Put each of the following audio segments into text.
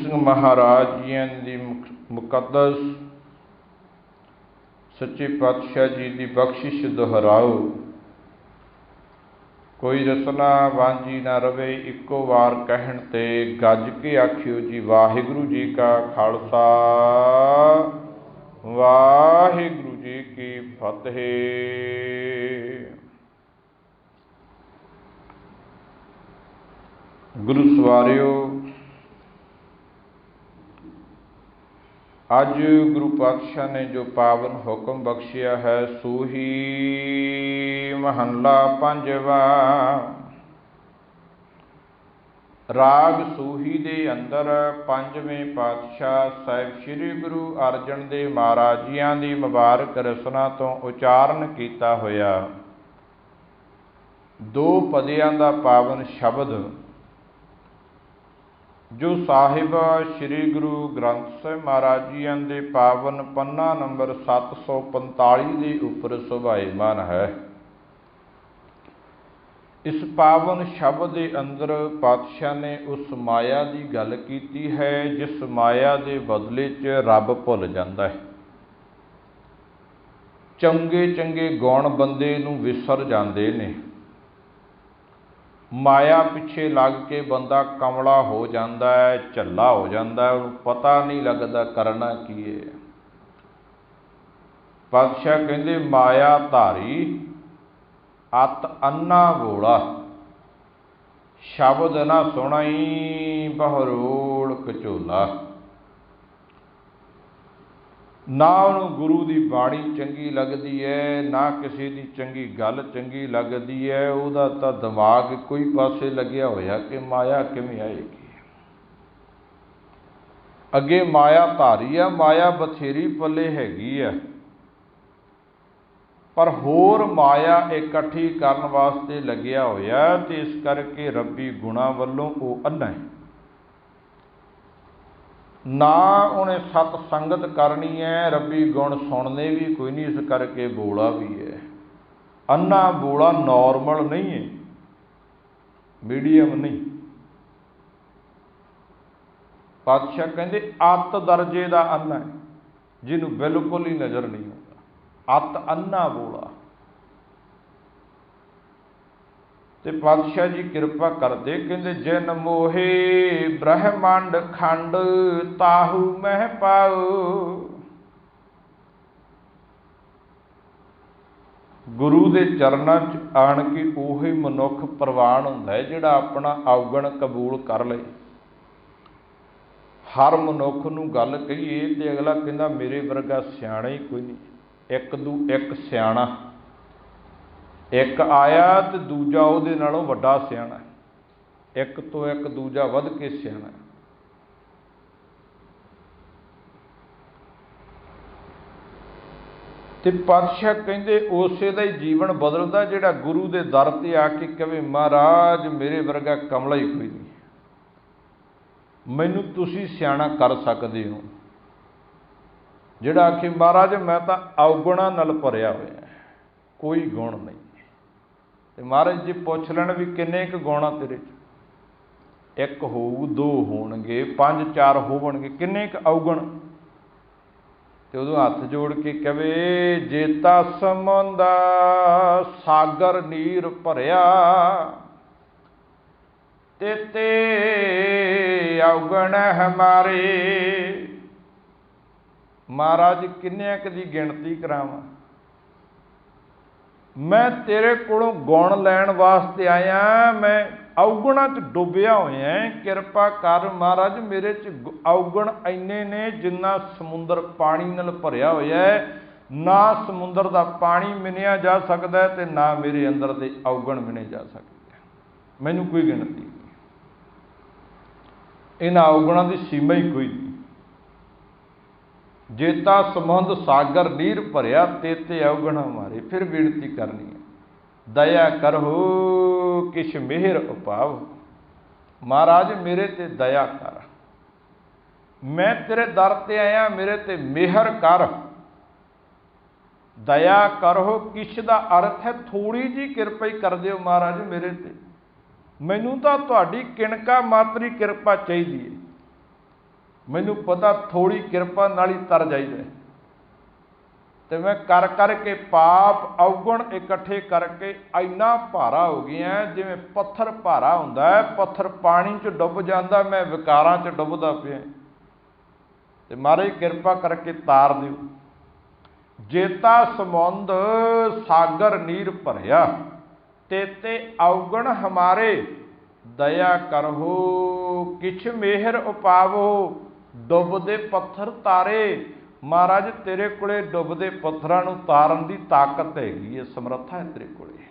सिंह महाराज जी की मुकद्दस सच्चे पातशाह जी की बख्शिश दोहराओ। कोई रसना वांझी ना रवे, इक्को वार कहण ते गज के आखियो जी वाहिगुरु जी का खालसा वाहिगुरु जी की फतेह। गुरु सवारियो, अज गुरु पातशाह ने जो पावन हुक्म बख्शिया है सो ही महला पंजवा। राग सूही दे अंदर पंजवें पातशाह साहिब श्री गुरु अर्जन देव महाराज जियां दी मुबारक रसना तो उचारण किया होया दो पदियां दा पावन शब्द जो साहिब श्री गुरु ग्रंथ साहिब महाराज जी के पावन पन्ना नंबर 745 के उपर सुभाईमान है। इस पावन शब्द के अंदर पातशाह ने उस माया की गल की है जिस माया के बदले च रब भुल जाता है। चंगे चंगे गुण बंदे नूं विसर जाते ने, माया पिछे लग के बंदा कमला हो जाता है, झल्ला हो जाता है, पता नहीं लगता करना की है। पातशाह कहते माया धारी अत अन्ना बोला, शब्द ना सुनाई बहरोड़ कचोला। ना उन्होंने गुरु की बाणी चंगी लगती है, ना किसी की चंगी गल चंगी लगती है। उहदा तां दिमाग कोई पासे लग्या होया कि माया किवें आएगी। अगे माया धारी है, माया बथेरी पले हैगी है, पर होर माया इकट्ठी करन वास्ते लग्या होया ते इस करके रब्बी गुणा वल्लों वो अन्ना है। ना उन्हें सतसंगत करनी है, रब्बी गुण सुनने भी कोई नहीं, इस करके बोला भी है। अन्ना बोला नॉर्मल नहीं है, मीडियम नहीं। पातशाह कहते अत दर्जे का अन्ना है, जिन्हों बिल्कुल ही नज़र नहीं आता, अत अन्ना बोला। ते पातशाह जी कृपा करते कहते जिन मोहे ब्रह्मंड खंड ताहू मह पाओ। गुरु के चरणों च आण के उही मनुख प्रवान हुंदा है जिहड़ा अपना अवगण कबूल कर ले। हर मनुख नूं गल कहीए ते अगला कहंदा मेरे वर्गा सियाणा ही कोई नहीं। एक सियाणा एक आया तो दूजा उहदे नालों वड्डा सियाणा, एक तो एक दूजा वध के सियाणा। ते पातशाह कहंदे उसे दा ही जीवन बदलदा जिहड़ा गुरु दे दर ते आके कहे महाराज मेरे वर्गा कमला ही कोई नहीं, मैनूं तुसीं सियाणा कर सकदे हो। जिहड़ा आखे महाराज मैं तां अवगुणां नाल भरिया होया, कोई गुण नहीं। ते महाराज जी पुछ लैण भी किन्ने क गुण आ तेरे च, एक होऊ दो होणगे पंज चार होवणगे, किन्ने क अवगुण। ते उदों हथ जोड़ के कहे जेता समुंद सागर नीर भरिया तेते अवगुण हमारे। महाराज किन्ने क दी गिणती करावां, मैं तेरे कोलों गुण लैण वास्ते आया, मैं अवगुणा च डुबिया होया। किरपा कर महाराज मेरे च अवगुण इन्ने ने जिन्ना समुंदर पानी नाल भरिया होया है। ना समुंदर का पानी मिनिया जा सकता है ते ना मेरे अंदर दे अवगुण मिने जा सकते। मैनूं कोई गिणती नहीं, इन्हां अवगुणा की सीमा ही कोई नहीं। जेता समुंद सागर नीर भरिया तेते अवगुण मारे। फिर बेनती करनी है दया करो किश मेहर उपाव। महाराज मेरे ते दया कर, मैं तेरे दर ते आया, मेरे ते मेहर कर। दया करो किश दा अर्थ है थोड़ी जी किरपा ही कर दिओ महाराज मेरे ते। मैनूं तां तुहाडी किणका मातरी किरपा चाहिदी है। मैनू पता थोड़ी किरपा नाल ही तर जाइदा, तो मैं कर करके पाप अवगुण इकट्ठे करके इन्ना भारा हो गया जिवें पत्थर भारा हुंदा है, पत्थर पानी च डुब जाता, मैं विकारां च डुबदा पिया। ते महाराज किरपा करके तार दिओ। जेता समुंद सागर नीर भरिया, तेते अवगुण हमारे दया करहो, किछ मेहर उपावो, डुबदे पत्थर तारे। महाराज तेरे कोले डुबदे पत्थरां नूं तारन दी ताकत हैगी है, समर्था है तेरे कोले।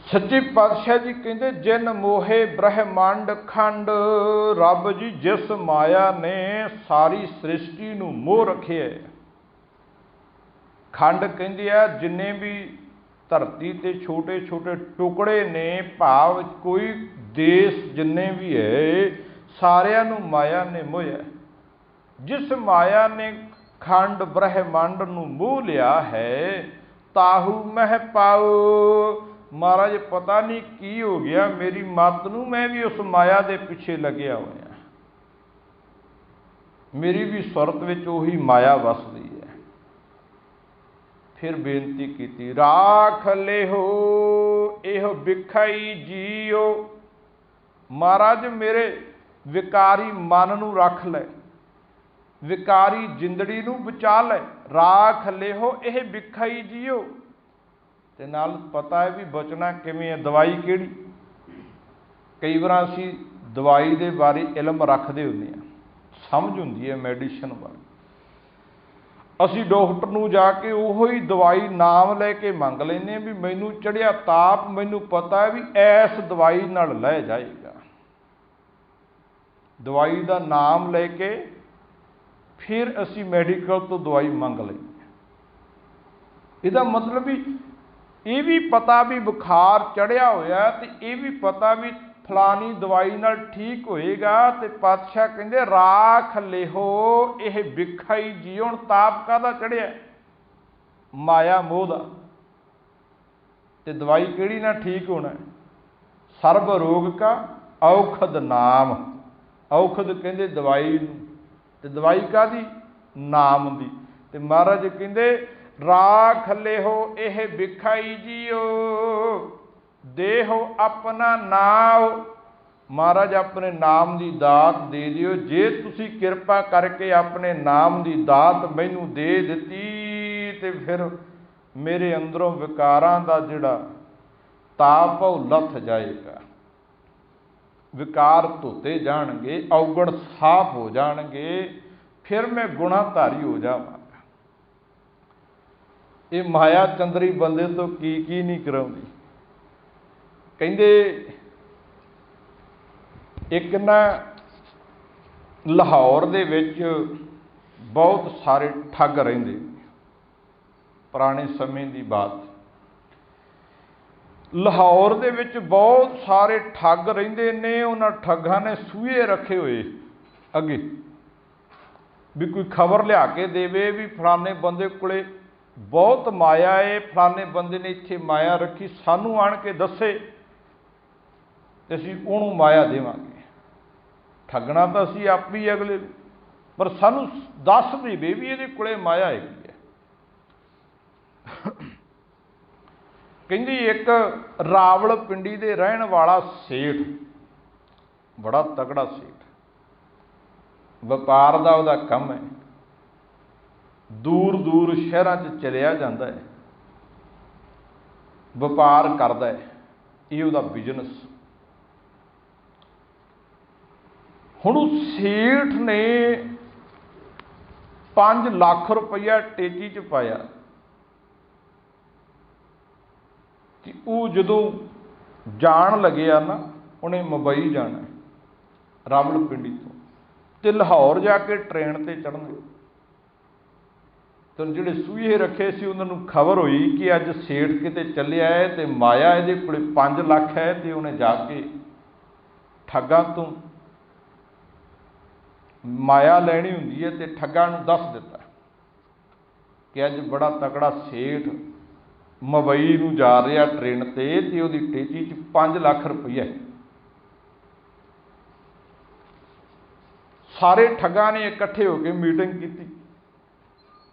सच्चे पातशाह जी कहते जिन मोहे ब्रह्मंड खंड, रब जी जिस माया ने सारी सृष्टि नूं मोह रखे है। खंड कहते हैं जिन्ने भी धरती ते छोटे छोटे टुकड़े ने, भाव कोई देश जिन्ने भी है, सारिਆਂ ਨੂੰ माया ने मोहिया। जिस माया ने खंड ब्रह्मंड ਨੂੰ मोह लिया है, ताहू मह पाओ। महाराज पता नहीं की हो गया मेरी मत नूं, मैं भी उस माया दे पिछे लग्या होया, मेरी भी सुरत विच उही माया वसदी है। फिर बेनती की, राख लेहो एहो बिखाई जीओ। महाराज मेरे विकारी मन नूं रख लै, विकारी जिंदड़ी नूं बचा लै। राख लेहो एह बिखाई जीओ। ते नाल पता है भी बचना किवें है, दवाई किहड़ी। कई बार असीं दवाई दे बारे इलम रखदे हुंदे आ, समझ हुंदी है मैडिसन बारे, असीं डॉक्टर नूं जाके उहो ही दवाई नाम लैके मंग लैंदे भी मैनूं चढ़िया ताप, मैनूं पता है भी ऐस दवाई नाल लह जाएगा। दवाई दा नाम लैके फिर असीं मैडिकल तो दवाई मंग लैंदे। इहदा मतलब भी ये भी पता भी बुखार चढ़िया होया, तो ये भी पता भी फलानी दवाई नाल ठीक होएगा। तो पातशाह कहंदे राख लेहो यह बिखाई जी। हुण ताप काहदा चढ़िया, माया मोह दा, ते दवाई किहड़ी नाल ठीक होना। सर्ब रोग का औखद नाम। औखद कहंदे दवाई नूं, ते दवाई काहदी, नाम दी। ते महाराज कहंदे राख लेहो एह बिखाई जियो, देहो अपना नाव। महाराज अपने नाम की दात दे दिओ। जे तुसी किरपा करके अपने नाम की दात मैनू दे दिती, तो फिर मेरे अंदरों विकारां दा जिहड़ा ताप वो लथ जाएगा, विकार धोते जाणगे, अवगुण साफ हो जाणगे, फिर मैं गुणाधारी हो जावांगा। ये माया चंदरी बंदे तो की नहीं कराउंदी। कहंदे एक ना लाहौर दे विच बहुत सारे ठग रहिंदे, पुराने समय की बात। लाहौर दे विच बहुत सारे ठग रहिंदे ने। उन्हां ठगां ने सूहे रखे हुए अगे भी कोई खबर लिया के देवे भी फलाने बंदे कोले बहुत माया है, फलाने बंदे ने इत्थे माया रखी, सानू आण के दसे ते असीं उहनूं माया देवांगे। ठगना तो असीं आप ही अगले, पर सानू दस देवे भी इहदे कोले माया हैगी है। कहंदी एक रावलपिंडी दे रहण वाला सेठ, बड़ा तगड़ा सेठ, व्यापार दा उहदा काम है, दूर दूर शहरां च चलिया जांदा है, व्यापार करदा है, ये उहदा बिजनस। हुण उस सेठ ने 5 लाख रुपया टेची च पाया। वो जदों जान लग्या ना, उन्हें मुंबई जाना रावलपिंडी तो लाहौर जाके ट्रेन ते चढ़ना। तो जिहड़े सूहे रखे सी उन्होंने खबर हुई कि अज सेठ किते चलिया है, तो माया इहदे कोल 5 लाख है, तो उन्हें जाके ठगां तो माया लैनी हुंदी है, तो ठगां नूं दस दिता कि अज बड़ा तगड़ा सेठ मुंबई नूं जा रहा ट्रेन ते, ते उहदी टेची च 5 लाख रुपया है। ਸਾਰੇ ਠੱਗਾਂ ਨੇ ਇਕੱਠੇ ਹੋ ਕੇ ਮੀਟਿੰਗ ਕੀਤੀ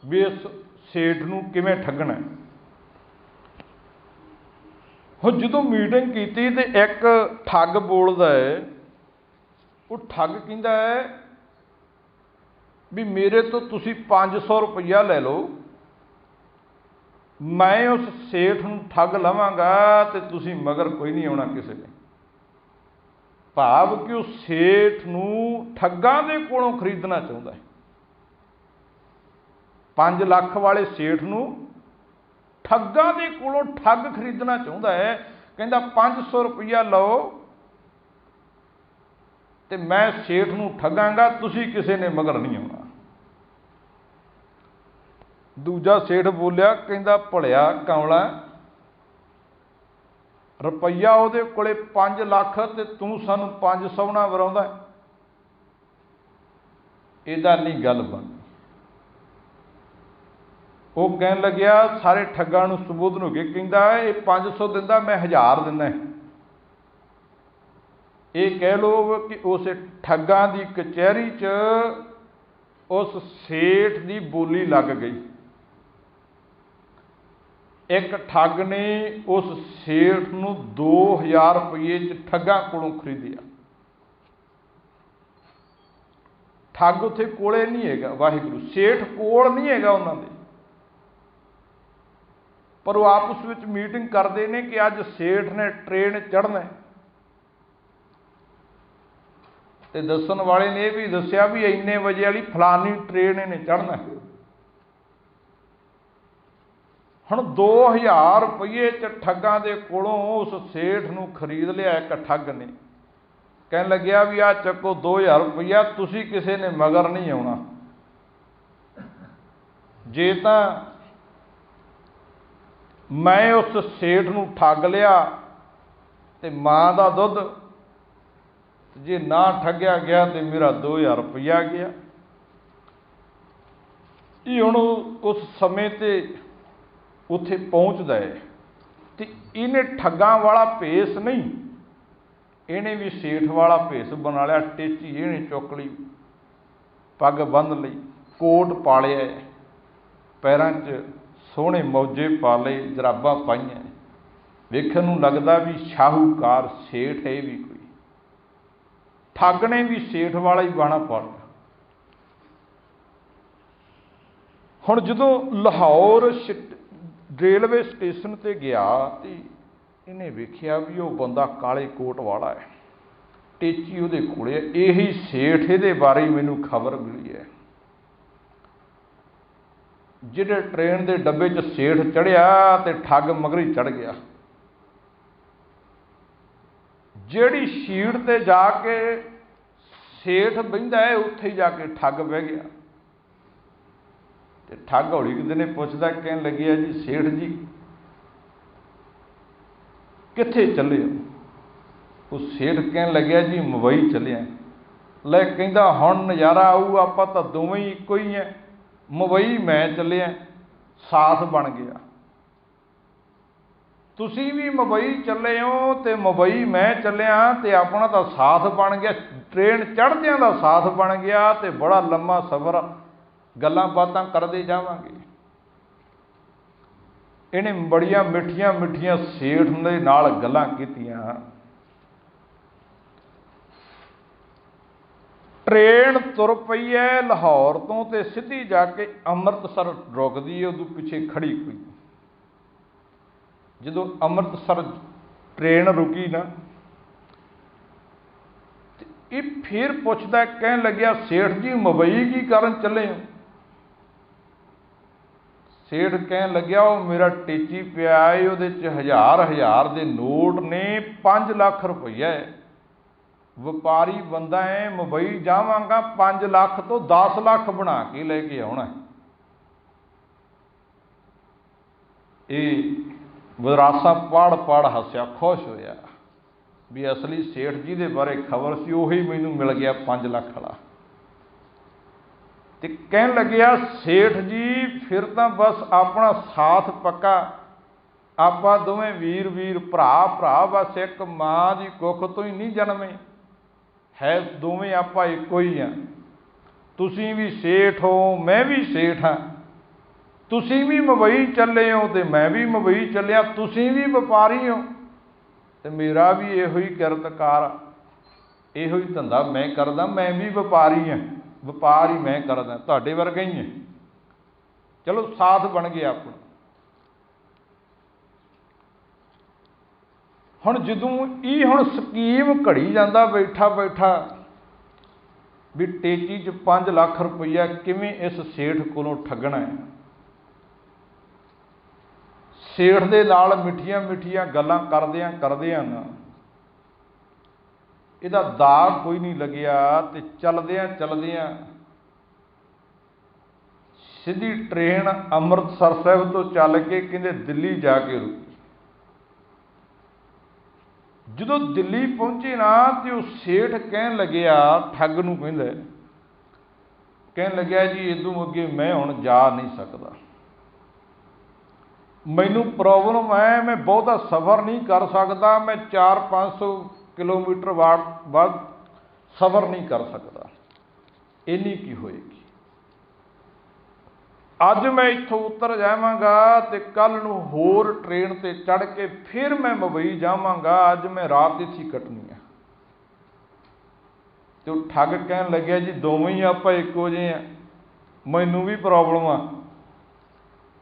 ਵੀ ਇਸ ਸੇਠ ਨੂੰ ਕਿਵੇਂ ਠੱਗਣਾ। ਹੁਣ ਜਦੋਂ ਮੀਟਿੰਗ ਕੀਤੀ ਤੇ ਇੱਕ ਠੱਗ ਬੋਲਦਾ ਹੈ, ਉਹ ਠੱਗ ਕਹਿੰਦਾ ਹੈ ਵੀ ਮੇਰੇ ਤੋਂ ਤੁਸੀਂ 500 ਰੁਪਈਆ ਲੈ ਲਓ, ਮੈਂ ਉਸ ਸੇਠ ਨੂੰ ਠੱਗ ਲਵਾਂਗਾ ਤੇ ਤੁਸੀਂ ਮਗਰ ਕੋਈ ਨਹੀਂ ਆਉਣਾ ਕਿਸੇ ਨੇ। ਭਾਵ ਕਿ ਉਹ ਸੇਠ ਨੂੰ ਠੱਗਾਂ ਦੇ ਕੋਲੋਂ ਖਰੀਦਣਾ ਚਾਹੁੰਦਾ ਹੈ। 5 ਲੱਖ ਵਾਲੇ ਸੇਠ ਨੂੰ ਠੱਗਾਂ ਦੇ ਕੋਲੋਂ ਠੱਗ ਖਰੀਦਣਾ ਚਾਹੁੰਦਾ ਹੈ। ਕਹਿੰਦਾ 500 ਰੁਪਈਆ ਲਓ ਤੇ ਮੈਂ ਸੇਠ ਨੂੰ ਠੱਗਾਂਗਾ, ਤੁਸੀਂ ਕਿਸੇ ਨੇ ਮਗਰ ਨਹੀਂ ਆਉਣਾ। ਦੂਜਾ ਸੇਠ ਬੋਲਿਆ, ਕਹਿੰਦਾ ਭਲਿਆ ਕਮਲਾ, ਰੁਪਈਆ ਉਹਦੇ ਕੋਲੇ 5 ਲੱਖ ਤੇ ਤੂੰ ਸਾਨੂੰ 500 ਨਾਲ ਵਰਾਉਂਦਾ, ਇਹਦਾ ਨਹੀਂ ਗੱਲ ਬਣਨੀ। ਉਹ ਕਹਿਣ ਲੱਗਿਆ, ਸਾਰੇ ਠੱਗਾਂ ਨੂੰ ਸੰਬੋਧਨ ਹੋ ਕੇ ਕਹਿੰਦਾ ਇਹ 500 ਦਿੰਦਾ, ਮੈਂ 1000 ਦਿੰਦਾ। ਇਹ ਕਹਿ ਲਓ ਕਿ ਉਸ ਠੱਗਾਂ ਦੀ ਕਚਹਿਰੀ 'ਚ ਉਸ ਸੇਠ ਦੀ ਬੋਲੀ ਲੱਗ ਗਈ। ਇੱਕ ਠੱਗ ਨੇ ਉਸ ਸੇਠ ਨੂੰ 2000 ਰੁਪਏ 'ਚ ਠੱਗਾਂ ਕੋਲੋਂ ਖਰੀਦਿਆ। ਠੱਗ ਉੱਥੇ ਕੋਲੇ ਨਹੀਂ ਹੈਗਾ, ਵਾਹਿਗੁਰੂ, ਸੇਠ ਕੋਲ ਨਹੀਂ ਹੈਗਾ ਉਹਨਾਂ ਦੇ, ਪਰ ਉਹ ਆਪਸ ਵਿੱਚ ਮੀਟਿੰਗ ਕਰਦੇ ਨੇ ਕਿ ਅੱਜ ਸੇਠ ਨੇ ਟ੍ਰੇਨ ਚੜ੍ਹਨਾ। ਤੇ ਦੱਸਣ ਵਾਲੇ ਨੇ ਇਹ ਵੀ ਦੱਸਿਆ ਵੀ ਇੰਨੇ ਵਜੇ ਵਾਲੀ ਫਲਾਨੀ ਟ੍ਰੇਨ ਇਹਨੇ ਚੜ੍ਹਨਾ। ਹੁਣ 2000 ਰੁਪਏ 'ਚ ਠੱਗਾਂ ਦੇ ਕੋਲੋਂ ਉਸ ਸੇਠ ਨੂੰ ਖਰੀਦ ਲਿਆ ਇੱਕ ਠੱਗ ਨੇ। ਕਹਿਣ ਲੱਗਿਆ ਵੀ ਆਹ ਚੱਕੋ 2000 ਰੁਪਈਆ, ਤੁਸੀਂ ਕਿਸੇ ਨੇ ਮਗਰ ਨਹੀਂ ਆਉਣਾ। ਜੇ ਤਾਂ ਮੈਂ ਉਸ ਸੇਠ ਨੂੰ ਠੱਗ ਲਿਆ ਤੇ ਮਾਂ ਦਾ ਦੁੱਧ, ਜੇ ਨਾ ਠੱਗਿਆ ਗਿਆ ਤੇ ਮੇਰਾ 2000 ਰੁਪਈਆ ਗਿਆ। ਇਹ ਹੁਣ ਉਸ ਸਮੇਂ ਤੇ ਉੱਥੇ ਪਹੁੰਚਦਾ ਹੈ ਤੇ ਇਹਨੇ ਠੱਗਾਂ ਵਾਲਾ ਭੇਸ ਨਹੀਂ, ਇਹਨੇ ਵੀ ਸੇਠ ਵਾਲਾ ਭੇਸ ਬਣਾ ਲਿਆ। ਟੇਚੀ ਇਹਨੇ ਚੁੱਕ ਲਈ, ਪੱਗ ਬੰਨ੍ਹ ਲਈ, ਕੋਟ ਪਾ ਲਿਆ, ਪੈਰਾਂ 'ਚ ਸੋਹਣੇ ਮੌਜੇ ਪਾ ਲਏ, ਜਰਾਬਾਂ ਪਾਈਆਂ। ਵੇਖਣ ਨੂੰ ਲੱਗਦਾ ਵੀ ਸ਼ਾਹੂਕਾਰ ਸੇਠ ਹੈ। ਇਹ ਵੀ ਕੋਈ ਠੱਗ ਨੇ ਵੀ ਸੇਠ ਵਾਲਾ ਹੀ ਬਾਣਾ ਪਾ ਲਿਆ। ਹੁਣ ਜਦੋਂ ਲਾਹੌਰ ਰੇਲਵੇ ਸਟੇਸ਼ਨ 'ਤੇ ਗਿਆ ਤੇ ਇਹਨੇ ਵੇਖਿਆ ਵੀ ਉਹ ਬੰਦਾ ਕਾਲੇ ਕੋਟ ਵਾਲਾ ਹੈ, ਟੇਚੀ ਉਹਦੇ ਕੋਲੇ। ਇਹੀ ਸੇਠ, ਇਹਦੇ ਬਾਰੇ ਮੈਨੂੰ ਖਬਰ ਮਿਲੀ ਹੈ। ਜਿਹੜੇ ਟ੍ਰੇਨ ਦੇ ਡੱਬੇ 'ਚ ਸੇਠ ਚੜ੍ਹਿਆ ਤੇ ਠੱਗ ਮਗਰ ਹੀ ਚੜ੍ਹ ਗਿਆ। ਜਿਹੜੀ ਸੀਟ 'ਤੇ ਜਾ ਕੇ ਸੇਠ ਬਹਿੰਦਾ ਹੈ, ਉੱਥੇ ਹੀ ਜਾ ਕੇ ਠੱਗ ਬਹਿ ਗਿਆ। ਤੇ ਠੱਗ ਹੌਲੀ ਕਿਤੇ ਨੇ ਪੁੱਛਦਾ, ਕਹਿਣ ਲੱਗਿਆ ਜੀ ਸੇਠ ਜੀ ਕਿੱਥੇ ਚੱਲੇ ਹੋ? ਉਹ ਸੇਠ ਕਹਿਣ ਲੱਗਿਆ ਜੀ ਮੁੰਬਈ ਚੱਲਿਆ। ਲੈ, ਕਹਿੰਦਾ ਹੁਣ ਨਜ਼ਾਰਾ ਆਊ, ਆਪਾਂ ਤਾਂ ਦੋਵੇਂ ਹੀ ਇੱਕੋ ਹੀ ਹੈ, ਮੁੰਬਈ ਮੈਂ ਚੱਲਿਆ, ਸਾਥ ਬਣ ਗਿਆ। ਤੁਸੀਂ ਵੀ ਮੁੰਬਈ ਚੱਲੇ ਹੋ ਤੇ ਮੁੰਬਈ ਮੈਂ ਚੱਲਿਆ ਤੇ ਆਪਣਾ ਤਾਂ ਸਾਥ ਬਣ ਗਿਆ, ਟ੍ਰੇਨ ਚੜ੍ਹਦਿਆਂ ਦਾ ਸਾਥ ਬਣ ਗਿਆ ਤੇ ਬੜਾ ਲੰਮਾ ਸਫ਼ਰ ਗੱਲਾਂ ਬਾਤਾਂ ਕਰਦੇ ਜਾਵਾਂਗੇ। ਇਹਨੇ ਬੜੀਆਂ ਮਿੱਠੀਆਂ ਮਿੱਠੀਆਂ ਸੇਠ ਦੇ ਨਾਲ ਗੱਲਾਂ ਕੀਤੀਆਂ। ਟ੍ਰੇਨ ਤੁਰ ਪਈ ਹੈ ਲਾਹੌਰ ਤੋਂ ਤੇ ਸਿੱਧੀ ਜਾ ਕੇ ਅੰਮ੍ਰਿਤਸਰ ਰੁਕਦੀ ਹੈ, ਉਦੋਂ ਪਿੱਛੇ ਖੜੀ ਹੋਈ। ਜਦੋਂ ਅੰਮ੍ਰਿਤਸਰ ਟ੍ਰੇਨ ਰੁਕੀ ਨਾ ਤੇ ਇਹ ਫਿਰ ਪੁੱਛਦਾ, ਕਹਿਣ ਲੱਗਿਆ ਸੇਠ ਜੀ ਮੁੰਬਈ ਕੀ ਕਰਨ ਚੱਲੇ ਹੋ? ਸੇਠ ਕਹਿਣ ਲੱਗਿਆ ਉਹ ਮੇਰਾ ਟੇਚੀ ਪਿਆ ਹੈ, ਉਹਦੇ 'ਚ 1000 ਦੇ ਨੋਟ ਨੇ, 5 ਲੱਖ ਰੁਪਈਆ ਹੈ, ਵਪਾਰੀ ਬੰਦਾ ਹੈ, ਮੁੰਬਈ ਜਾਵਾਂਗਾ 5 ਲੱਖ ਤੋਂ 10 ਲੱਖ ਬਣਾ ਕੇ ਲੈ ਕੇ ਆਉਣਾ। ਇਹ ਵਿਰਾਸਾ ਪੜ ਹੱਸਿਆ, ਖੁਸ਼ ਹੋਇਆ ਵੀ ਅਸਲੀ ਸੇਠ ਜੀ ਦੇ ਬਾਰੇ ਖਬਰ ਸੀ, ਉਹੀ ਮੈਨੂੰ ਮਿਲ ਗਿਆ 5 ਲੱਖ ਵਾਲਾ। ਤੇ ਕਹਿਣ ਲੱਗਿਆ ਸੇਠ ਜੀ ਫਿਰ ਤਾਂ ਬਸ ਆਪਣਾ ਸਾਥ ਪੱਕਾ, ਆਪਾਂ ਦੋਵੇਂ ਵੀਰ ਭਰਾ, ਬਸ ਇੱਕ ਮਾਂ ਦੀ ਕੁੱਖ ਤੋਂ ਹੀ ਨਹੀਂ ਜਨਮੇ, ਹੈ ਦੋਵੇਂ ਆਪਾਂ ਇੱਕੋ ਹੀ ਆ। ਤੁਸੀਂ ਵੀ ਸੇਠ ਹੋ, मैं भी सेठ हाँ, ਤੁਸੀਂ ਵੀ ਮੁੰਬਈ ਚੱਲੇ ਹੋ ਤੇ मैं भी ਮੁੰਬਈ ਚੱਲਿਆ, ਤੁਸੀਂ ਵੀ ਵਪਾਰੀ ਹੋ ਤੇ ਮੇਰਾ ਵੀ ਇਹੋ ਹੀ ਕਿਰਤਕਾਰ, ਇਹੋ ਹੀ ਧੰਦਾ मैं करदा, मैं भी ਵਪਾਰੀ ਹਾਂ, ਵਪਾਰ ਹੀ मैं करदा, ਤੁਹਾਡੇ ਵਰਗਾ ਹੀ ਹੈ। ਚਲੋ ਸਾਥ ਬਣ ਗਿਆ ਆਪਣਾ। ਹੁਣ ਜਦੋਂ ਇਹ ਹੁਣ ਸਕੀਮ ਘੜੀ ਜਾਂਦਾ ਬੈਠਾ ਬੈਠਾ ਵੀ ਟੇਚੀ 'ਚ 5 ਲੱਖ ਰੁਪਈਆ ਕਿਵੇਂ ਇਸ ਸੇਠ ਕੋਲੋਂ ਠੱਗਣਾ ਹੈ। ਸੇਠ ਦੇ ਨਾਲ ਮਿੱਠੀਆਂ ਮਿੱਠੀਆਂ ਗੱਲਾਂ ਕਰਦਿਆਂ ਨਾ ਇਹਦਾ ਦਾਗ ਕੋਈ ਨਹੀਂ ਲੱਗਿਆ ਤੇ ਚਲਦਿਆਂ ਸਿੱਧੀ ਟ੍ਰੇਨ ਅੰਮ੍ਰਿਤਸਰ ਸਾਹਿਬ ਤੋਂ ਚੱਲ ਕੇ ਕਹਿੰਦੇ ਦਿੱਲੀ ਜਾ ਕੇ ਰੁਕੀ। ਜਦੋਂ ਦਿੱਲੀ ਪਹੁੰਚੇ ਨਾ ਤੇ ਉਹ ਸੇਠ ਕਹਿਣ ਲੱਗਿਆ, ਠੱਗ ਨੂੰ ਕਹਿਣ ਲੱਗਿਆ ਜੀ ਇਦੋਂ ਅੱਗੇ ਮੈਂ ਹੁਣ ਜਾ ਨਹੀਂ ਸਕਦਾ, ਮੈਨੂੰ ਪ੍ਰੋਬਲਮ ਹੈ, ਮੈਂ ਬਹੁਤਾ ਸਫ਼ਰ ਨਹੀਂ ਕਰ ਸਕਦਾ, ਮੈਂ 400-500 ਕਿਲੋਮੀਟਰ ਬਾਅਦ ਸਫ਼ਰ ਨਹੀਂ ਕਰ ਸਕਦਾ, ਇੰਨੀ ਕੀ ਹੋਏਗੀ। ਅੱਜ ਮੈਂ ਇੱਥੋਂ ਉਤਰ ਜਾਵਾਂਗਾ ਤੇ ਕੱਲ੍ਹ ਨੂੰ ਹੋਰ ਟ੍ਰੇਨ 'ਤੇ ਚੜ੍ਹ ਕੇ ਫਿਰ ਮੈਂ ਮੁੰਬਈ ਜਾਵਾਂਗਾ, ਅੱਜ ਮੈਂ ਰਾਤ ਇੱਥੇ ਕੱਟਣੀ ਆ। ਤੇ ਉਹ ਠੱਗ ਕਹਿਣ ਲੱਗਿਆ ਜੀ ਦੋਵੇਂ ਹੀ ਆਪਾਂ ਇੱਕੋ ਜਿਹੇ ਆ, ਮੈਨੂੰ ਵੀ ਪ੍ਰੋਬਲਮ ਆ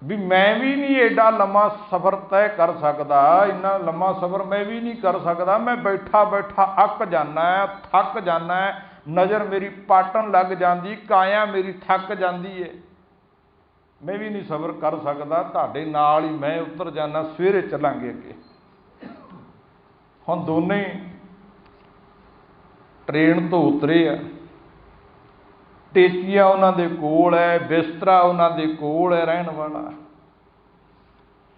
ਵੀ ਮੈਂ ਵੀ ਨਹੀਂ ਐਡਾ ਲੰਮਾ ਸਫ਼ਰ ਤੈਅ ਕਰ ਸਕਦਾ, ਇੰਨਾ ਲੰਮਾ ਸਫ਼ਰ ਮੈਂ ਵੀ ਨਹੀਂ ਕਰ ਸਕਦਾ, ਮੈਂ ਬੈਠਾ ਬੈਠਾ ਅੱਕ ਜਾਂਦਾ, ਥੱਕ ਜਾਂਦਾ, ਨਜ਼ਰ ਮੇਰੀ ਪਾਟਣ ਲੱਗ ਜਾਂਦੀ, ਕਾਇਆ ਮੇਰੀ ਥੱਕ ਜਾਂਦੀ ਹੈ, मैं भी नहीं सफ़र कर सकता, ਤੁਹਾਡੇ ਨਾਲ ही मैं उतर जाना, सवेरे चलांगे अगे। हुण दोने ट्रेन तो उतरे आ, टेचिया उन्हां दे कोल है, बिस्तरा उन्हां दे कोल है रहन वाला,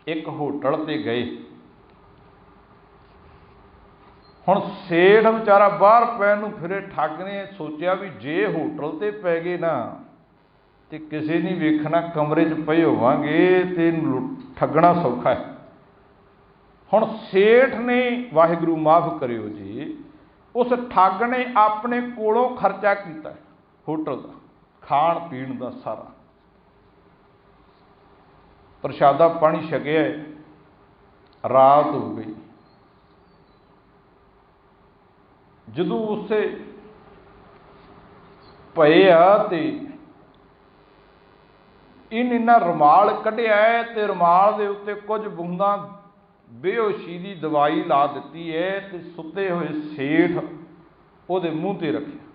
एक होटल ते गए। हुण सेठ बेचारा बाहर पैण नूं फिरे, ठग ने सोचिया भी जे होटल ते पै गए ना ਤੇ ਕਿਸੇ ਨਹੀਂ ਵੇਖਣਾ, ਕਮਰੇ 'ਚ ਪਏ ਹੋਵਾਂਗੇ ਤੇ ਠੱਗਣਾ ਸੌਖਾ ਹੈ। ਹੁਣ ਸੇਠ ਨੇ, ਵਾਹਿਗੁਰੂ ਮਾਫ ਕਰਿਓ ਜੀ, ਉਸ ਠੱਗ ਨੇ ਆਪਣੇ ਕੋਲੋਂ ਖਰਚਾ ਕੀਤਾ ਹੋਟਲ ਦਾ, ਖਾਣ ਪੀਣ ਦਾ ਸਾਰਾ, ਪ੍ਰਸ਼ਾਦਾ ਪਾਣੀ ਛਕਿਆ, ਰਾਤ ਹੋ ਗਈ। ਜਦੋਂ ਉਸੇ ਪਏ ਆ ਤੇ इन्ना रुमाल कढ़िया है ते रुमाल दे उत्ते कुछ बूंदा बेहोशी की दवाई ला दी है ते सुते हुए सेठ उहदे मूँह ते रखिया।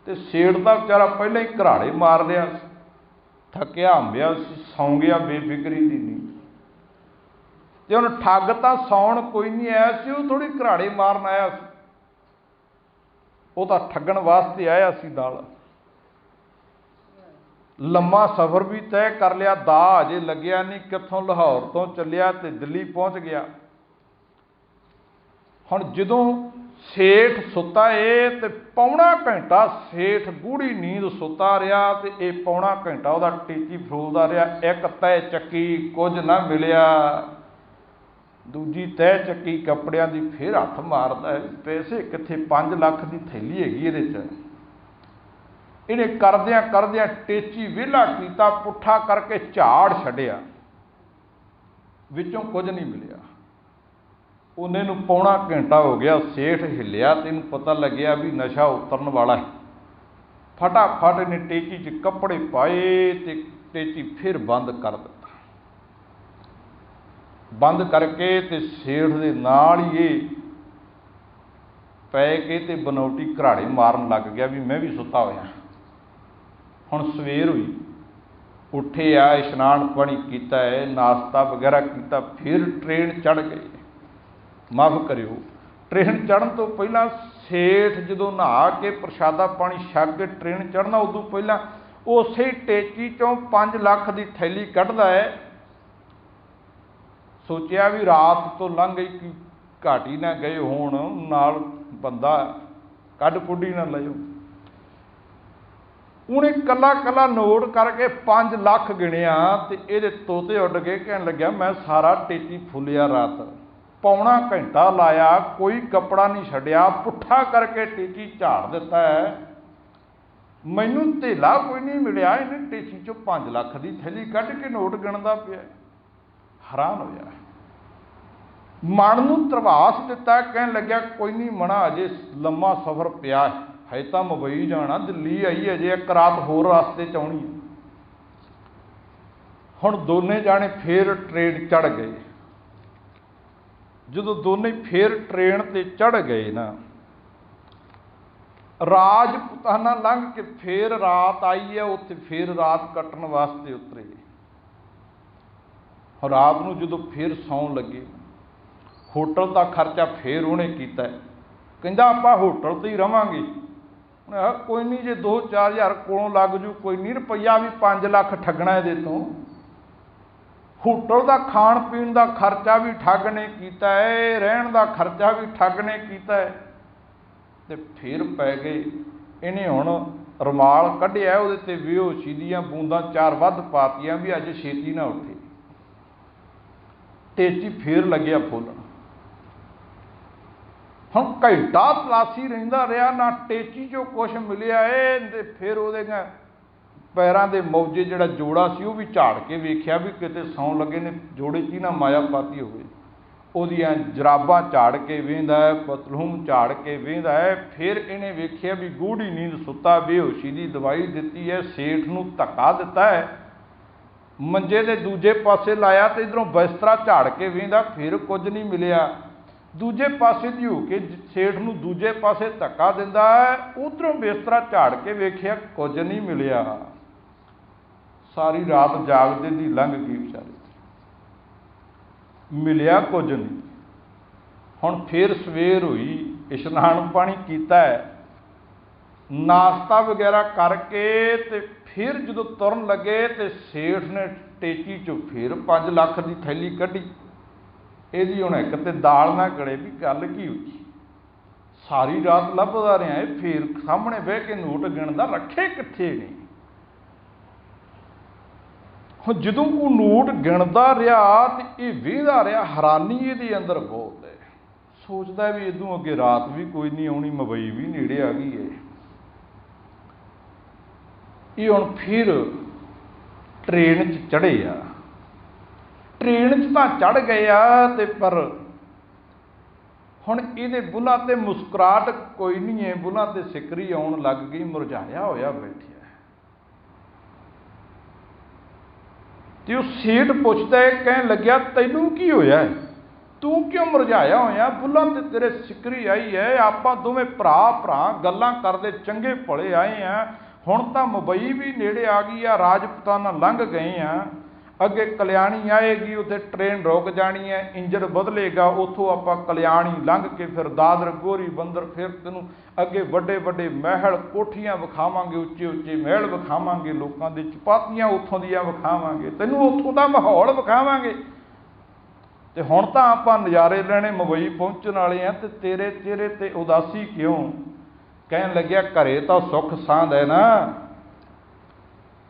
ते सेठ दा बेचारा पहले ही घराड़े मार लिया, थकिया हंबिया, सौ गया बेफिक्री दी नींद। ते हुण ठग तां सौण कोई नहीं आया सी, वो थोड़ी घराड़े मारन आया सी, वो तां ठगण वास्ते आया सी नाल। लम्मा सफ़र भी तय कर लिया, दा अजे लग्या नहीं, कित्थों लाहौर तो चलिया ते दिल्ली पहुँच गया। हुण जदों सेठ सुता है तो पौना घंटा सेठ गूढ़ी नींद सुता रहा, तो ये पौना घंटा वह टेची फरोलदा रहा, एक तय चक्की कुछ ना मिलिया, दूजी तय चक्की कपड़ियां दी फिर हथ मारदा है, पैसे कित्थे 5 लाख की थैली हैगी इहदे च। इन्हें करदियां टेची विहला कीता, पुट्ठा करके झाड़ छड्डिया, विचों कुछ नहीं मिलिया। उन्हें नूं पौना घंटा हो गया, सेठ हिलिया तो इन्हूं पता लग्या भी नशा उतरन वाला है। फटाफट इन्हें टेची च कपड़े पाए ते टेची फिर बंद कर दिता। बंद करके ते सेठ दे नाल ही पै के ते बनौटी घराड़े मारन लग गया भी मैं भी सुता होया। हुण सवेर हुई, उठे आ, इशनान पानी किया है, नाश्ता वगैरह किया, फिर ट्रेन चढ़ गए। माफ़ करियो, ट्रेन चढ़न तो पहला सेठ जदों नहा के प्रशादा पानी छक के ट्रेन चढ़ना, उदों पहला उस टेची चों 5 लाख की थैली कढ़दा है। सोचिया भी रात तो लंघ गई, कि घाटी ना गए होण, नाल बंदा कढ़ कुढ़ी ना लियो। उन्हें कला कला नोट करके 5 लाख गिणिया तो ये तोते उड़ गए, कहन लग्या मैं सारा टेची फुलिया, रात पौना घंटा लाया, कोई कपड़ा नहीं छड्डिया, पुट्ठा करके टेची झाड़ दिता है। मैनू धेला कोई नहीं मिलिया, इन्हें टेची चों 5 लाख की थैली कढ़ के नोट गिणदा पिया। हैरान होया, मन नूं त्रवास दिता। कहन लग्या कोई नहीं मना, अजे लम्मा सफ़र पिया है तो मुंबई जाना, दिल्ली आई अजे 1 रात होर रास्ते च आउणी। हुण दोने जाने फिर ट्रेन चढ़ गए। जदों दोने फिर ट्रेन ते चढ़ गए ना, राजपुताना लंघ के फिर रात आई है, उत्थे फिर रात कट्टण वास्ते उतरे। रात नूं जदों फिर सौं लगे, होटल का खर्चा फिर उन्हें कीता। कहंदा आपां होटल ते ही रवांगे। उन्हें कहा कोई नहीं, जे 2-4 हज़ार कोलों लग जू, कोई नहीं, रुपया भी 5 लाख ठगना इहदे तों। होटल का खाण पीण का खर्चा भी ठग ने कीता है, रहण का खर्चा भी ठग ने कीता है। ते फिर पै गए। इन्हें हुण रुमाल कढ़िया, उहदे ते बेहोशी दीयां बूंदां 4 वध पातियां भी अज छेती ना उठे। टेची फिर लग्या फुलन। हुण घंटा तलाशी रहिंदा रहा, ना टेची चों कुछ मिलिया है। ते फिर उहदे पैरां दे मौजे जिहड़ा जोड़ा सी वो भी झाड़ के वेख्या भी किते सौं लगे ने जोड़े च ना माया पाती होवे। उहदियां जराबां झाड़ के वेंदा है, पतलून झाड़ के वेंदा है। फिर इन्हें वेख्या भी गूढ़ी नींद सुता, बेहोशी की दवाई दिती है, सेठ नूं धक्का दिता है, मंजे दे दूजे पासे लाया तो इधरों बिस्तरा झाड़ के वेंदा, फिर कुछ नहीं मिलिया। दूजे पासे दी हो के सेठ नूं दूजे पासे धक्का दिंदा है, उधरों बिस्तरा झाड़ के वेख्या, कुछ नहीं मिलिया। सारी रात जागदे दी लंघ गई बेचारे, मिलिया कुछ नहीं। हुण फिर सवेर हुई, इशनान पानी कीता है, नाश्ता वगैरह करके ते फिर जदों तुरन लगे तो सेठ ने टेची चों फिर 5 लाख की थैली कढ़ी। इहदी हुण एक ते दाल ना गले भी गल की होई। सारी रात लभदा रहा है, फिर सामने बह के नोट गिणदा, रखे कित्थे ने। हुण जदों वो नोट गिणदा रहा तो ये वेहदा रहा, हैरानी इहदे अंदर बहुत है। सोचदा भी इदों अगे रात भी कोई नहीं आउणी, मुंबई भी नेड़े आ गई है। ये हुण फिर ट्रेन च चढ़े आ। ट्रेन च तां चढ़ गए आ ते पर हुण इहदे बुल्हां ते मुस्कुराहट कोई नहीं है, बुल्हां ते सिकरी आउण लग गई, मुरझाया होया बैठिया। ते उह सेठ पुछदा है, कहण लग्या तैनूं की होया है, तू क्यों मुरझाया होया, बुल्हां ते तेरे सिकरी आई है। आपां दोवें भरा गल्लां करदे चंगे भले आए हैं, हुण तां मुंबई भी नेड़े आ गई आ, राजपुताना लंघ गए हैं, अगे कल्याणी आएगी, उत्थे ट्रेन रुक जानी है, इंजन बदलेगा, उतों आपां कल्याणी लंघ के फिर दादर गोरी बंदर, फिर तैनूं अगे वड्डे वड्डे महल कोठियां विखावांगे, उच्चे उच्चे महल विखावांगे, लोकां दी चपातियां उत्थों दियां विखावांगे, तैनूं उत्थों दा माहौल विखावांगे। ते हुण तां आपां नज़ारे लैणे, मुंबई पहुंचण वाले हैं, ते तेरे चेहरे ते उदासी क्यों। कहन लग्या घरे तो सुख सांद है ना।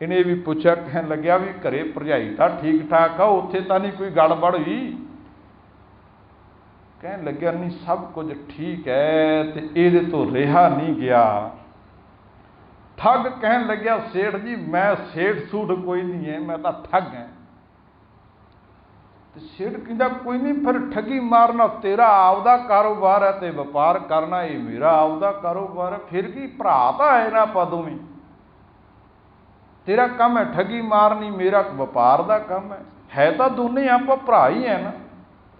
इन्हें भी पूछा, कहन लग्या भी घरे भरजाई तो ठीक ठाक आ, उत्थे तां नहीं कोई गड़बड़ हुई। कहन लग्या नहीं सब कुछ ठीक है, ते इहदे तो रिहा नहीं गया। ठग कहन लग्या सेठ जी मैं सेठ सूठ कोई नहीं है, मैं तो ठग है। ते सेठ कहंदा कोई नहीं, फिर ठगी मारना तेरा आपदा कारोबार है, ते व्यापार करना ये मेरा आपदा कारोबार है, फिर की भरा तो है ना आपां दोवें। तेरा काम है ठगी मारनी, मेरा व्यापार का काम है तो दोने आप भरा ही है ना,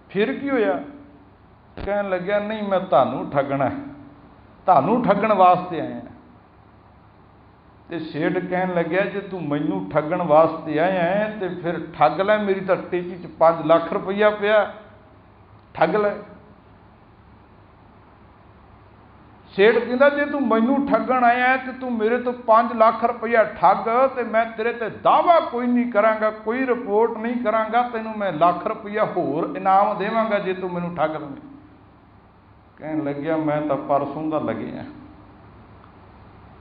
फिर की होया। कहन लग्या नहीं मैं तुहानूं ठगना, तुहानूं ठगण वास्ते आया। तो सेठ कहन लग्या जे तू मैनू ठगण वास्ते आया है तो फिर ठग लै, मेरी तो टेची च 5 लाख रुपया पिया, ठग लै। सेठ कहंदा जे तू मैनू ठगण आया है तो तू मेरे तो 5 लाख रुपया ठग, तो मैं तेरे ते दावा कोई नहीं करांगा, कोई रिपोर्ट नहीं करांगा, तैनूं मैं लाख रुपया होर इनाम देवांगा जे तू मैनू ठग लवें। कहन लग्या मैं तो परसों दा लग्या,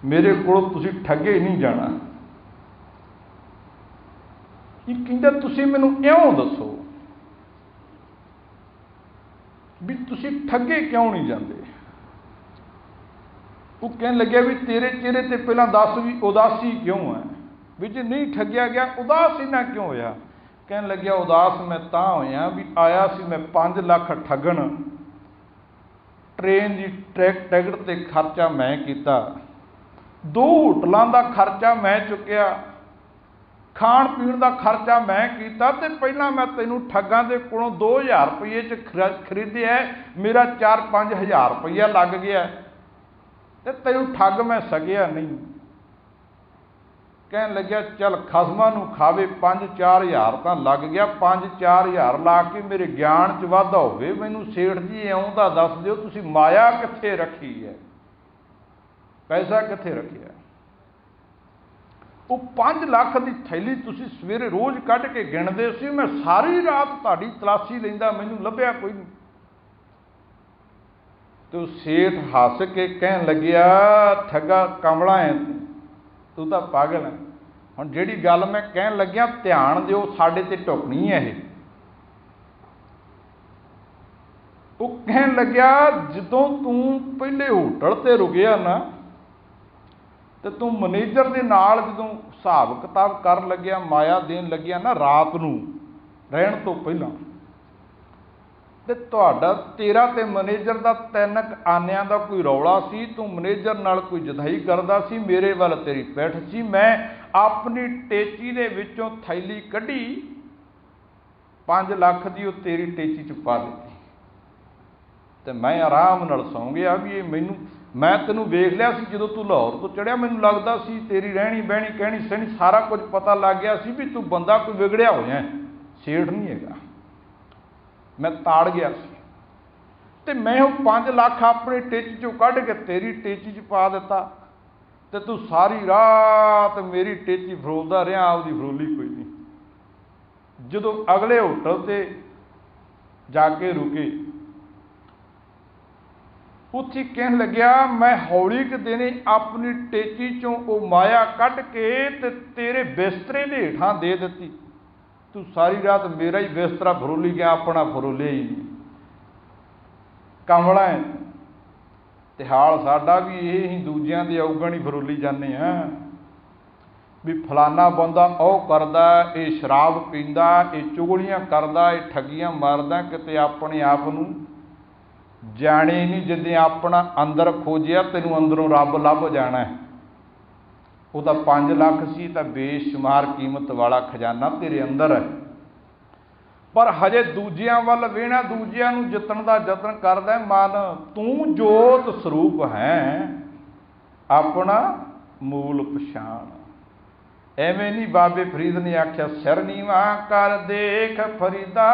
मेरे कोल तुसीं ठगे नहीं जाना। ये कहंदा तुसीं मैनूं इउं दसो भी तुसीं ठगे क्यों नहीं जांदे। वो कहने लगे भी तेरे चेहरे ते पहला दस भी उदासी क्यों है, भी जे नहीं ठगिया गया उदास इन्ना क्यों होया। कहने लग्या उदास मैं तां होया भी आया सी मैं 5 लाख ठगन, ट्रेन की टिकट ते खर्चा मैं किया, 2 होटलों का खर्चा मैं चुकिया, खाण पीण का खर्चा मैं किया, तो पहला मैं तेनों ठगां दे कोलों 2000 रुपये च खरीदिया, मेरा 4-5 हज़ार रुपया लग गया, तो तेनों ठग मैं सकिया नहीं। कहन लग्या चल खसमां नूं खावे 5-4 हज़ार तो लग गया, 5-4 हज़ार ला के मेरे ज्ञान च वाधा होवे, मैनूं सेठ जी इउं तां दस दिओ तुसीं माया कित्थे रखी है, पैसा कित्थे रखिया। वो 5 लाख की थैली तुसीं सवेरे रोज़ कढ़ के गिणदे सी, मैं सारी रात तुहाडी तलाशी लैंदा मैनूं लभ्या कोई नहीं। तो सेठ हस के कहन लग्या ठगा कमला है तू तो पागल है, हुण जिहड़ी गल मैं कहन लग्या ध्यान दिओ साडे ते टुकनी है ये। वो कहन लग्या जदों तू पहले होटल ते रुकिया ना, तो तू मैनेजर दे नाल जदों हिसाब किताब कर लग्या, माया देन लग्या ना रात नूं रहण तो पहलां, ते तुहाडा तेरा ते मैनेजर दा 3 आनिਆਂ दा कोई रौला सी, तू मैनेजर नाल कोई जदाई करदा सी, मेरे वाल तेरी पैठ सी, मैं अपनी टेची दे विचों थैली कढ़ी 5 लाख दी वो तेरी टेची च पा दित्ती, ते मैं आराम नाल सौ गया भी ये मैनूं, मैं तैनूं वेख लिया सी जदों तू लाहौर तो चढ़िया, मैनूं लगदा सी तेरी रहनी बहनी कहनी सहनी सारा कुछ पता लग गया सी भी तू बंदा कोई विगड़िया होया, सेठ नहीं हैगा। मैं ताड़ गया सी, ते मैं वो 5 लाख अपनी टेची चों कढ़ के तेरी टेची च पा दिता, ते तू सारी रात मेरी टेची फरोलदा रहा, आपदी फरोली कोई नहीं। जदों अगले होटल ते जाके रुके, उत्थे कहन लग्या मैं हौली के दिने अपनी टेची चों वो माया कढ़ के ते तेरे बिस्तरे दे हेठां दे दित्ती, तू सारी रात मेरा ही बिस्तरा फरोली गया, अपना फरोलिया ही नहीं। कमला है ते हाल साडा भी ये ही दूजियां दे औगण ही फरोली जाने हैं भी फलाना बंदा ਉਹ करदा, ये शराब पींदा, ये चुगलियां करदा, ये ठगियां मारदा, किते अपने आप नूं जाने नहीं जिद्दें अपना अंदर खोजिया तैनूं अंदरों रब लभ जाना है। वो तो 5 लाख सी तो बेशुमार कीमत वाला खजाना तेरे अंदर है, पर हजे दूजियां वल वेना, दूजियां नूं जितण दा जतन करदा मन, तू जोत स्वरूप है अपना मूल पछाण। एवें नहीं बाबे फरीद ने आख्या सिर नीवा कर देख फरीदा,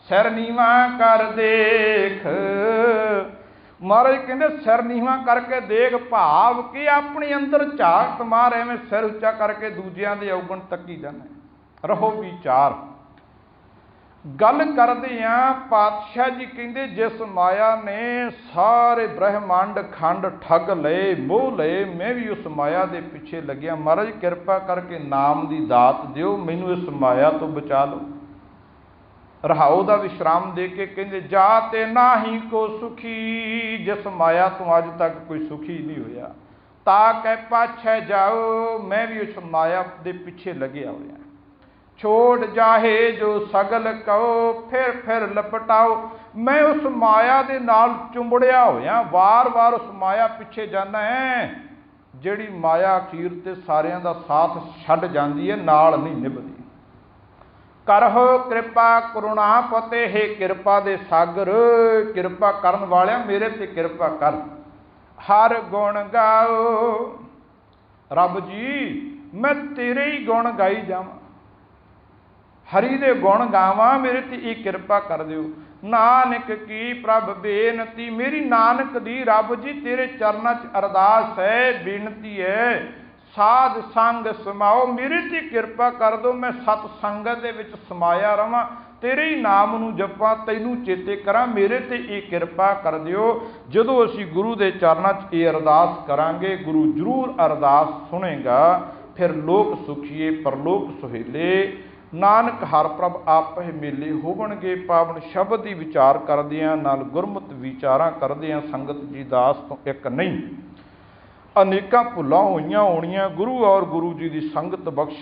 सिर नीवा कर देख। महाराज कहते सिर नीवा करके देख, भाव कि अपने अंदर झाक मार, एवें सिर उच्चा करके दूजियां दे औगण तकी जाने। रहो विचार गल करदे आ, पातशाह जी कहते जिस माया ने सारे ब्रह्मंड खंड ठग लए, मोह लए, मैं भी उस माया दे पिछे लग्या। महाराज किरपा करके नाम दी दात दिओ, मैनू इस माया तो बचा लो। रहाओ दा विश्राम दे के कहते जाते ना ही को सुखी, जिस माया तो अज तक कोई सुखी नहीं होया, ता कै पाछे जाओ, मैं भी उस माया दे पिछे लग्या होया। छोड़ जाहे जो सगल कहो, फिर लपटाओ, मैं उस माया दे नाल चुंबड़िया होया, वार वार उस माया पिछे जाना है, जिहड़ी माया अखीर ते सारियां दा साथ छड्ड जांदी है, नाल नहीं निभदी। करहो कृपा करुणा पते, हे किरपा दे सागर, किरपा करन वालिया मेरे ते किरपा कर। हर गुण गाओ, रब जी मैं तेरे ही गुण गाई जावां, हरि दे गुण गावां, मेरे ते ये किरपा कर दिओ। नानक की प्रभ बेनती, मेरी नानक दी रब जी तेरे चरनां च अरदास है, बेनती है, साध संग समाओ, मेरे ते किरपा कर दो, मैं सत संगत दे विच समाया रवां, तेरे ही नाम नूं जपां, तैनूं चेते करां, मेरे ते ये किरपा कर दिओ। जदों असीं गुरु दे चरनां च ये अरदास करांगे, गुरु जरूर अरदास सुनेगा, फिर लोक सुखीए परलोक सुहेले। नानक हर प्रभ आपे मेले होवणगे। पावन शब्द की विचार करदियां नाल गुरमत विचारां करदियां संगत जी दास तो एक नहीं। ਅਨੇਕਾਂ ਭੁੱਲਾਂ ਹੋਈਆਂ ਹੋਣੀਆਂ, ਗੁਰੂ ਔਰ ਗੁਰੂ ਜੀ ਦੀ ਸੰਗਤ ਬਖਸ਼